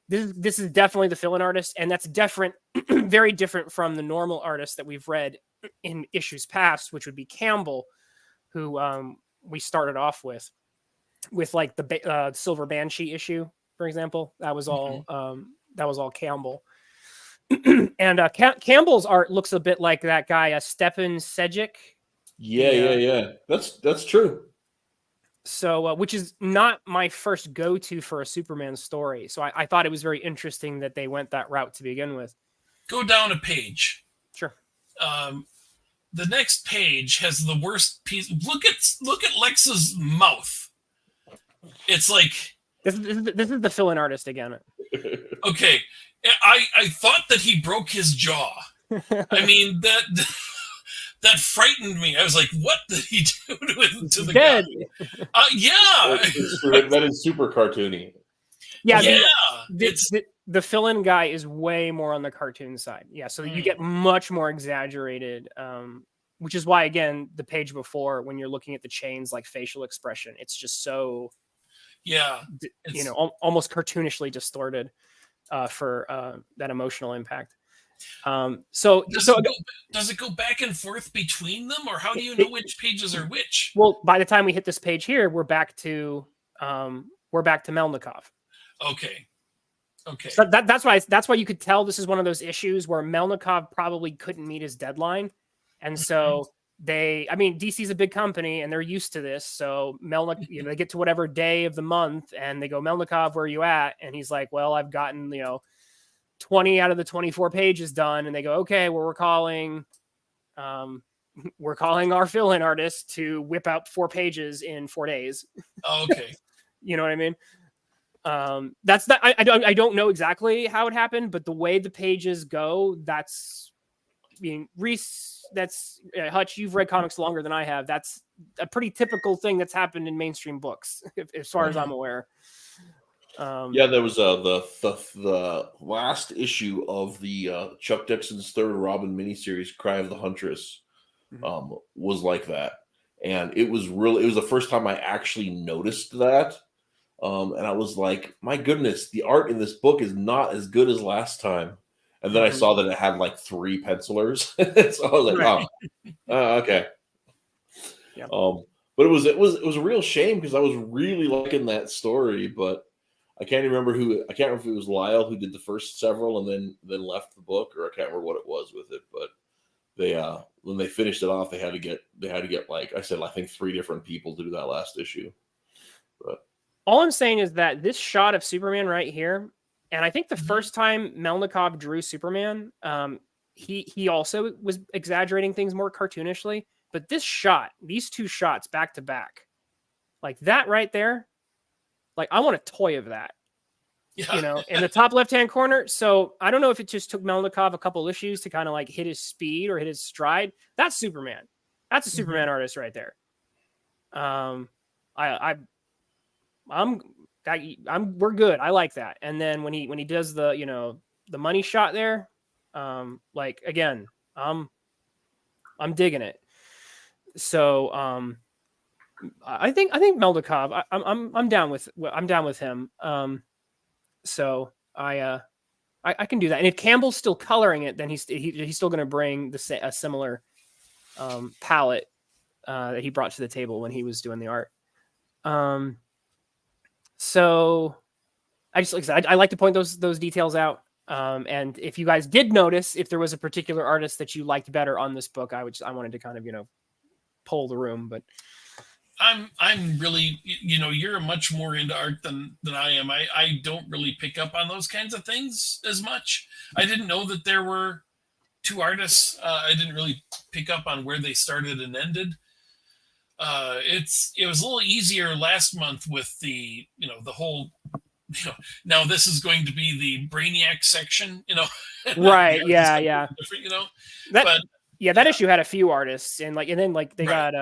Speaker 1: this is definitely the fill-in artist, and that's different, very different from the normal artist that we've read in issues past, which would be Campbell, who we started off with like the Silver Banshee issue, for example. That was all Campbell. And Campbell's art looks a bit like that guy, Stepan Sejic.
Speaker 2: Yeah. That's true.
Speaker 1: So, which is not my first go-to for a Superman story. So I thought it was very interesting that they went that route to begin with.
Speaker 3: Go down a page.
Speaker 1: Sure.
Speaker 3: The next page has the worst piece. Look at Lex's mouth. It's like
Speaker 1: this is the fill-in artist again.
Speaker 3: Okay, I thought that he broke his jaw. I mean that frightened me. I was like, "What did he do to the guy?" Yeah,
Speaker 2: that is super cartoony.
Speaker 1: Yeah, the fill-in guy is way more on the cartoon side. Yeah, so you get much more exaggerated, which is why, again, the page before, when you're looking at the chains, like facial expression, it's just so, almost cartoonishly distorted for that emotional impact. Does
Speaker 3: it go back and forth between them, or how do you know which pages are which?
Speaker 1: Well, by the time we hit this page here, we're back to Melnikov.
Speaker 3: Okay.
Speaker 1: So that's why you could tell this is one of those issues where Melnikov probably couldn't meet his deadline, and so DC's a big company and they're used to this. So Melnikov, they get to whatever day of the month and they go, Melnikov, where are you at? And he's like, well, I've gotten 20 out of the 24 pages done, and they go, okay, well, we're calling our fill-in artist to whip out 4 pages in 4 days.
Speaker 3: Okay.
Speaker 1: You know what I mean? That's that. I don't know exactly how it happened, but the way the pages go, Rhys, Hutch, you've read comics longer than I have. That's a pretty typical thing that's happened in mainstream books, as far as I'm aware.
Speaker 2: There was the last issue of the Chuck Dixon's third Robin miniseries, Cry of the Huntress, was like that, and it was the first time I actually noticed that. And I was like, my goodness, the art in this book is not as good as last time. And then I saw that it had like 3 pencilers. So I was like,
Speaker 1: Right.
Speaker 2: okay.
Speaker 1: Yeah.
Speaker 2: But it was a real shame because I was really liking that story, but I can't remember if it was Lyle who did the first several and then left the book, or I can't remember what it was with it, but they when they finished it off, they had to get, like I said, I think 3 different people to do that last issue. But
Speaker 1: all I'm saying is that this shot of Superman right here, and I think the first time Melnikov drew Superman, he also was exaggerating things more cartoonishly. But this shot, these 2 shots back to back, like that right there, like I want a toy of that.
Speaker 3: Yeah.
Speaker 1: You know, in the top left-hand corner. So I don't know if it just took Melnikov a couple issues to kind of like hit his speed or hit his stride. That's Superman. That's a Superman artist right there. We're good. I like that. And then when he does the, you know, the money shot there, like again, I'm digging it. So I think Melnikov, I'm down with him. So I can do that. And if Campbell's still coloring it, then he's still going to bring a similar palette that he brought to the table when he was doing the art. So I just, like I said, I like to point those details out. And if you guys did notice, if there was a particular artist that you liked better on this book, I wanted to kind of, you know, poll the room. But
Speaker 3: I'm really, you know, you're much more into art than I am. I don't really pick up on those kinds of things as much. I didn't know that there were 2 artists. I didn't really pick up on where they started and ended. It was a little easier last month with the, you know, the whole, you know, now this is going to be the Brainiac section, you know.
Speaker 1: Right. Yeah.
Speaker 3: Different, you know.
Speaker 1: That issue had a few artists, and then they got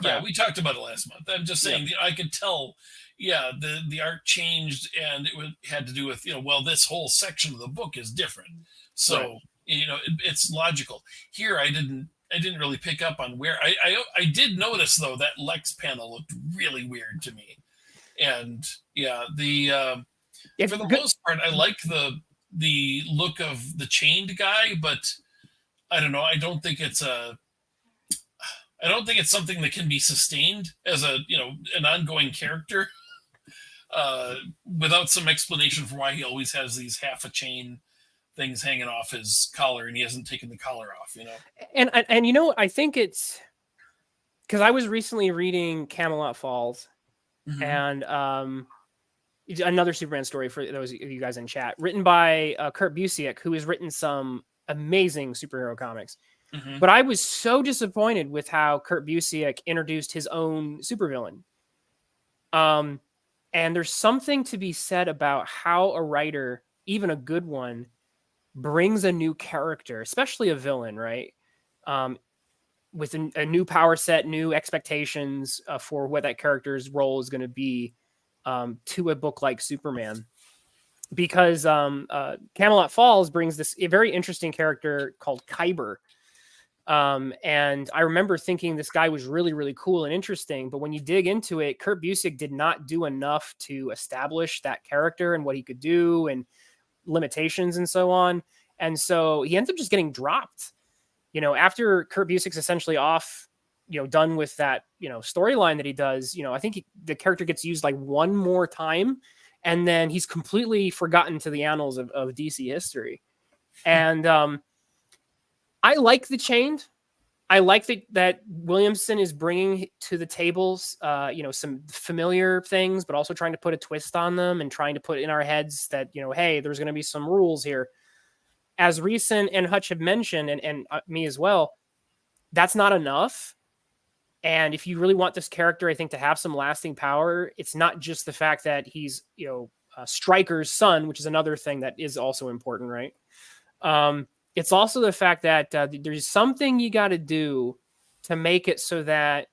Speaker 3: yeah, we talked about it last month. I'm just saying, I could tell, the art changed, and had to do with, you know, well, this whole section of the book is different, so you know, it's logical. Here, I didn't really pick up on where I did notice though that Lex panel looked really weird to me, and for the most part, I like the look of the chained guy, but I don't know. I don't think it's something that can be sustained as a, you know, an ongoing character without some explanation for why he always has these half a chain things hanging off his collar and he hasn't taken the collar off, you know.
Speaker 1: And you know, I think it's because I was recently reading Camelot Falls, and another Superman story for those of you guys in chat, written by Kurt Busiek, who has written some amazing superhero comics. But I was so disappointed with how Kurt Busiek introduced his own supervillain. And there's something to be said about how a writer, even a good one, brings a new character, especially a villain, right? With a new power set, new expectations for what that character's role is going to be, to a book like Superman. Because Camelot Falls brings a very interesting character called Kyber. And I remember thinking this guy was really, really cool and interesting. But when you dig into it, Kurt Busiek did not do enough to establish that character and what he could do and limitations and so on. And so he ends up just getting dropped. You know, after Kurt Busiek's essentially off, you know, done with that, you know, storyline that he does, you know, I think the character gets used like one more time, and then he's completely forgotten to the annals of DC history. And I like the Chained. I like that Williamson is bringing to the tables, you know, some familiar things, but also trying to put a twist on them and trying to put in our heads that, you know, hey, there's going to be some rules here. As Rhys and Hutch have mentioned, and me as well, that's not enough. And if you really want this character, I think, to have some lasting power, it's not just the fact that he's, you know, Stryker's son, which is another thing that is also important, right? It's also the fact that there's something you got to do to make it so that,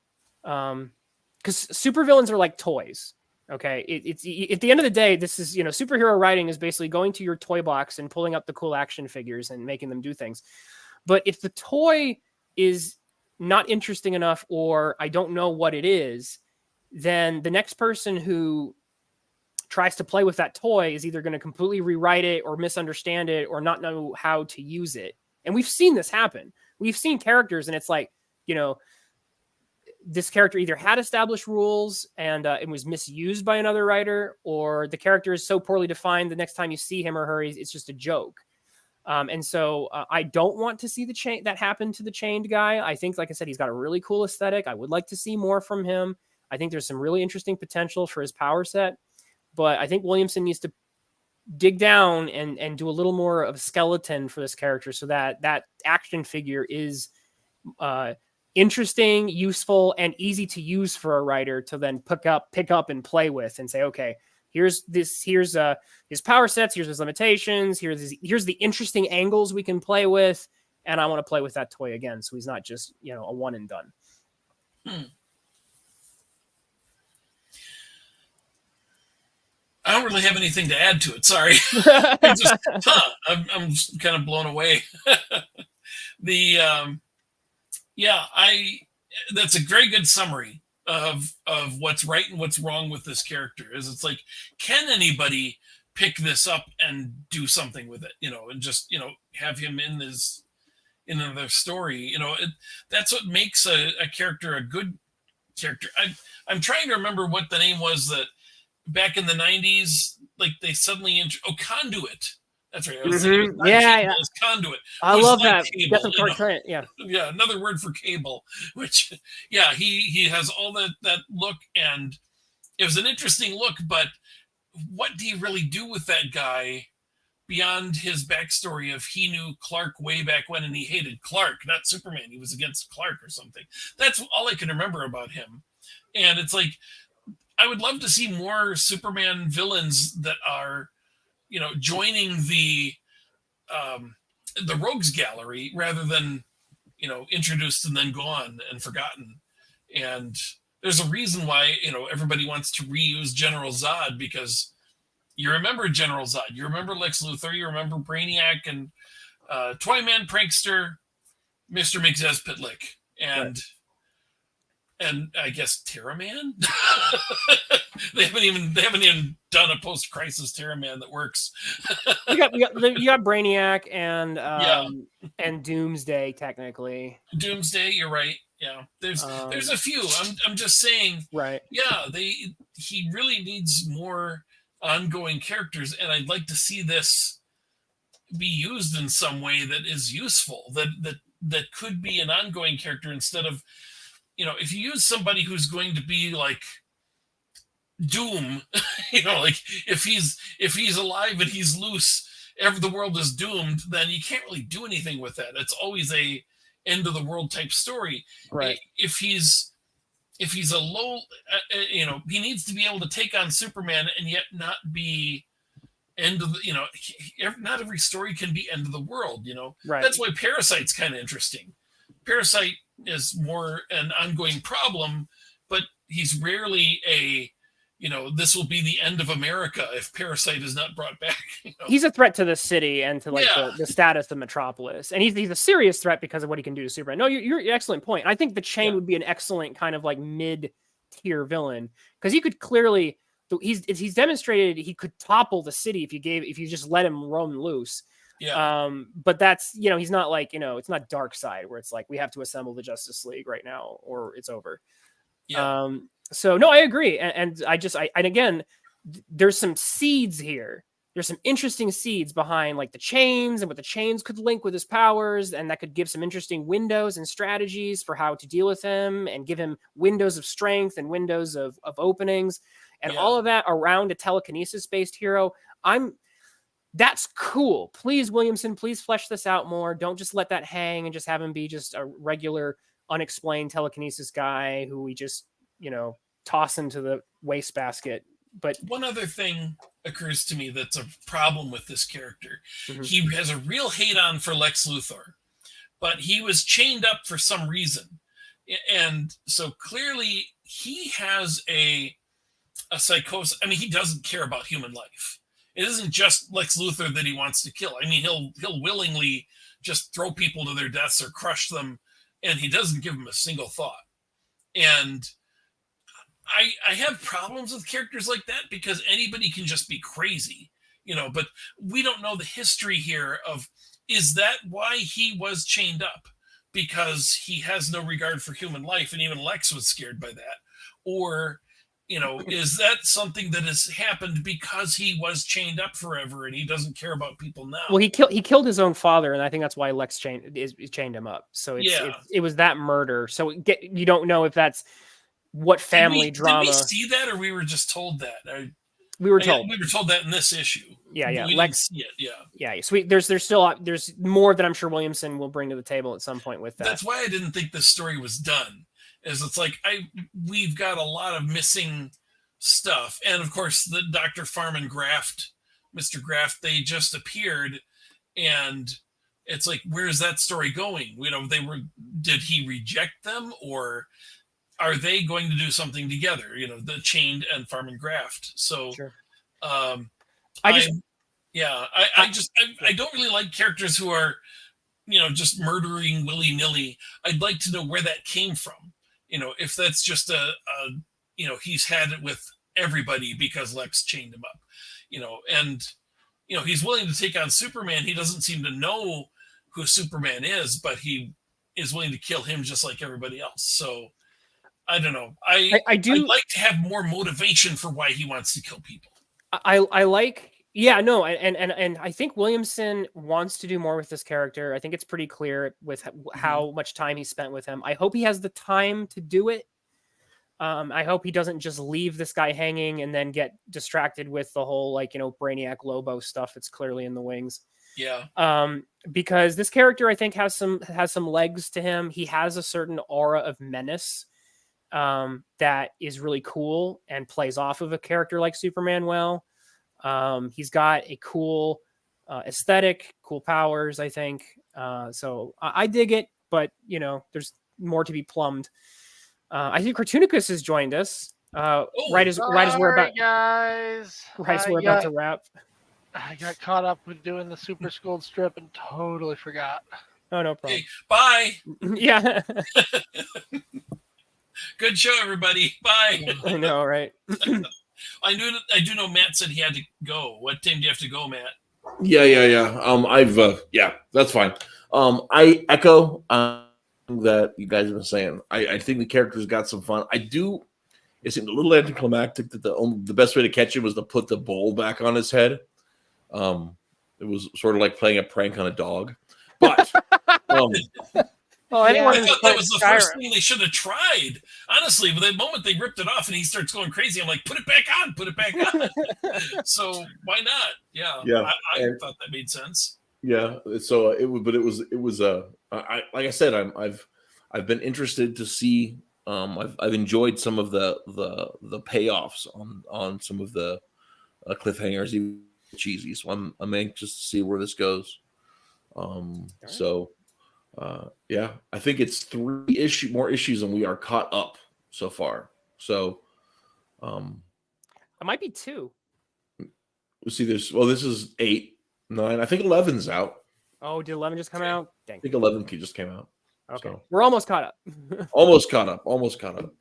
Speaker 1: because supervillains are like toys. Okay, it's at the end of the day, this is, you know, superhero writing is basically going to your toy box and pulling up the cool action figures and making them do things. But if the toy is not interesting enough, or I don't know what it is, then the next person who tries to play with that toy is either going to completely rewrite it or misunderstand it or not know how to use it. And we've seen this happen. We've seen characters, and it's like, this character either had established rules and it was misused by another writer, or the character is so poorly defined the next time you see him or her, it's just a joke. And so I don't want to see that happen to the chained guy. I think, like I said, he's got a really cool aesthetic. I would like to see more from him. I think there's some really interesting potential for his power set, but I think Williamson needs to dig down and do a little more of a skeleton for this character so that that action figure is interesting, useful, and easy to use for a writer to then pick up and play with and say, okay, here's his power sets, here's his limitations, here's the interesting angles we can play with, and I want to play with that toy again, so he's not just a one and done.
Speaker 3: I don't really have anything to add to it. Sorry. I'm just kind of blown away. That's a very good summary of what's right and what's wrong with this character. It's like, can anybody pick this up and do something with it, and just, have him in another story, that's what makes a character a good character. I'm trying to remember what the name was that back in the 90s, like they suddenly Conduit. That's right. I was thinking Conduit.
Speaker 1: I love that.
Speaker 3: Cable, yeah, another word for cable. Which, yeah, he has all that look, and it was an interesting look. But what do you really do with that guy beyond his backstory of he knew Clark way back when, and he hated Clark, not Superman. He was against Clark or something. That's all I can remember about him. And it's like, I would love to see more Superman villains that are, joining the rogues gallery rather than, introduced and then gone and forgotten. And there's a reason why, everybody wants to reuse General Zod, because you remember General Zod, you remember Lex Luthor, you remember Brainiac and Toyman Prankster, Mr. Mxyzptlk, and
Speaker 1: right.
Speaker 3: And I guess Terra Man. They haven't even done a post-crisis Terra Man that works.
Speaker 1: you got Brainiac and Doomsday technically.
Speaker 3: Doomsday, you're right. Yeah, there's a few. I'm just saying.
Speaker 1: Right.
Speaker 3: Yeah, he really needs more ongoing characters, and I'd like to see this be used in some way that is useful. That could be an ongoing character instead of. If you use somebody who's going to be like Doom, like if he's alive and he's loose, the world is doomed, then you can't really do anything with that. It's always a end of the world type story.
Speaker 1: Right.
Speaker 3: If he's a low, he needs to be able to take on Superman and yet not be end of the, not every story can be end of the world.
Speaker 1: Right.
Speaker 3: That's why Parasite's kind of interesting. Parasite is more an ongoing problem, but he's rarely this will be the end of America if Parasite is not brought back.
Speaker 1: He's a threat to the city and to the status of Metropolis, and he's a serious threat because of what he can do to Superman. No, you're excellent point. I think the Chain would be an excellent kind of like mid-tier villain, because he could clearly he's demonstrated he could topple the city if you just let him roam loose.
Speaker 3: Yeah.
Speaker 1: But that's, he's not like, it's not Darkseid where it's like, we have to assemble the Justice League right now or it's over.
Speaker 3: Yeah.
Speaker 1: So no, I agree. And again, there's some seeds here. There's some interesting seeds behind like the chains and what the chains could link with his powers. And that could give some interesting windows and strategies for how to deal with him and give him windows of strength and windows of openings and all of that around a telekinesis based hero. That's cool. Please, Williamson, please flesh this out more. Don't just let that hang and just have him be just a regular, unexplained telekinesis guy who we just, toss into the wastebasket. But
Speaker 3: one other thing occurs to me that's a problem with this character. Mm-hmm. He has a real hate on for Lex Luthor, but he was chained up for some reason. And so clearly he has a psychosis. I mean, he doesn't care about human life. It isn't just Lex Luthor that he wants to kill. I mean, he'll willingly just throw people to their deaths or crush them, and he doesn't give them a single thought. And I have problems with characters like that because anybody can just be crazy, but we don't know the history here of, is that why he was chained up? Because he has no regard for human life, and even Lex was scared by that. Or, is that something that has happened because he was chained up forever and he doesn't care about people now?
Speaker 1: Well, he killed his own father, and I think that's why Lex chained him up. So it was that murder. So you don't know if that's what family drama.
Speaker 3: Did we see that, or we were just told that?
Speaker 1: We were told.
Speaker 3: We were told that in this issue.
Speaker 1: Yeah.
Speaker 3: We
Speaker 1: Lex.
Speaker 3: Didn't see it.
Speaker 1: Yeah. So there's more that I'm sure Williamson will bring to the table at some point with that.
Speaker 3: That's why I didn't think this story was done. Is it's like we've got a lot of missing stuff, and of course the Dr. Farman Graft, Mr. Graft, they just appeared, and it's like, where's that story going? Did he reject them, or are they going to do something together? The Chained and Farman Graft. So,
Speaker 1: sure.
Speaker 3: I don't really like characters who are, just murdering willy-nilly. I'd like to know where that came from. If that's just he's had it with everybody because Lex chained him up, and, he's willing to take on Superman. He doesn't seem to know who Superman is, but he is willing to kill him just like everybody else. So I don't know. I'd like to have more motivation for why he wants to kill people.
Speaker 1: I like, and I think Williamson wants to do more with this character. I think it's pretty clear with how much time he spent with him. I hope he has the time to do it. I hope he doesn't just leave this guy hanging and then get distracted with the whole Brainiac Lobo stuff that's clearly in the wings.
Speaker 3: Yeah.
Speaker 1: Because this character, I think, has some legs to him. He has a certain aura of menace that is really cool and plays off of a character like Superman well. He's got a cool aesthetic, cool powers, I think. So I dig it, but there's more to be plumbed. I think Cartoonicus has joined us. Right as we're about to wrap.
Speaker 4: I got caught up with doing the Super School strip and totally forgot.
Speaker 1: Oh, no problem.
Speaker 3: Hey, bye.
Speaker 1: Yeah.
Speaker 3: Good show, everybody. Bye.
Speaker 1: I know, right?
Speaker 3: I do know Matt said he had to go. What time do you have to go, Matt?
Speaker 2: Yeah. That's fine. I echo that you guys have been saying. I think the characters got some fun. It seemed a little anticlimactic that the best way to catch him was to put the bowl back on his head. It was sort of like playing a prank on a dog. But
Speaker 3: I thought that was the first thing they should have tried. Honestly, but the moment they ripped it off and he starts going crazy, I'm like, put it back on. So why not? Yeah. I thought that made sense.
Speaker 2: Yeah. So it was like I said, I've been interested to see. I've enjoyed some of the payoffs on some of the cliffhangers, even cheesy. So I'm anxious to see where this goes. So. I think it's 3 more issues and we are caught up so far. So
Speaker 1: it might be 2.
Speaker 2: We'll see this. Well, this is 8, 9. I think 11's out.
Speaker 1: Oh, did 11 just come out? Dang.
Speaker 2: I think 11 just came out.
Speaker 1: Okay.
Speaker 2: So.
Speaker 1: We're almost caught up.
Speaker 2: Almost caught up.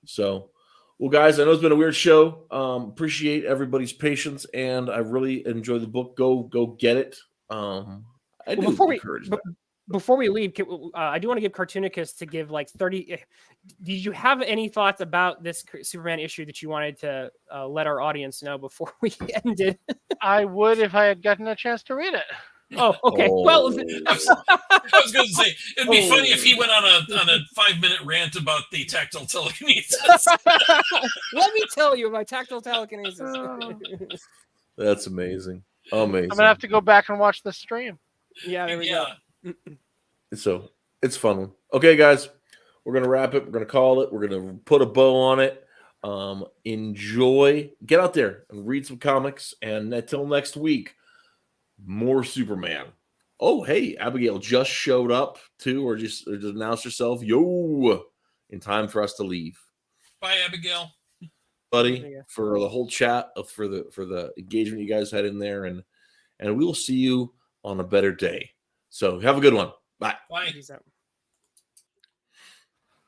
Speaker 2: So, well, guys, I know it's been a weird show. Appreciate everybody's patience, and I really enjoyed the book. Go get it.
Speaker 1: Before we leave, I do want to give Cartoonicus to give 30. Did you have any thoughts about this Superman issue that you wanted to let our audience know before we ended?
Speaker 4: I would if I had gotten a chance to read it.
Speaker 1: Oh, okay. Well,
Speaker 3: I was going to say it'd be funny if he went on a 5-minute rant about the tactile telekinesis.
Speaker 1: Let me tell you about tactile telekinesis.
Speaker 2: That's amazing. Amazing.
Speaker 4: I'm gonna have to go back and watch the stream.
Speaker 1: Yeah, there we go.
Speaker 2: So it's fun. Okay, guys, we're gonna wrap it. We're gonna call it. We're gonna put a bow on it. Enjoy. Get out there and read some comics. And until next week, more Superman. Oh, hey, Abigail just showed up too, or just announced herself. Yo, in time for us to leave.
Speaker 3: Bye, Abigail.
Speaker 2: Buddy, for the whole chat, for the engagement you guys had in there, and we will see you on a better day. So have a good one. Bye.
Speaker 3: Bye.
Speaker 1: Peace out.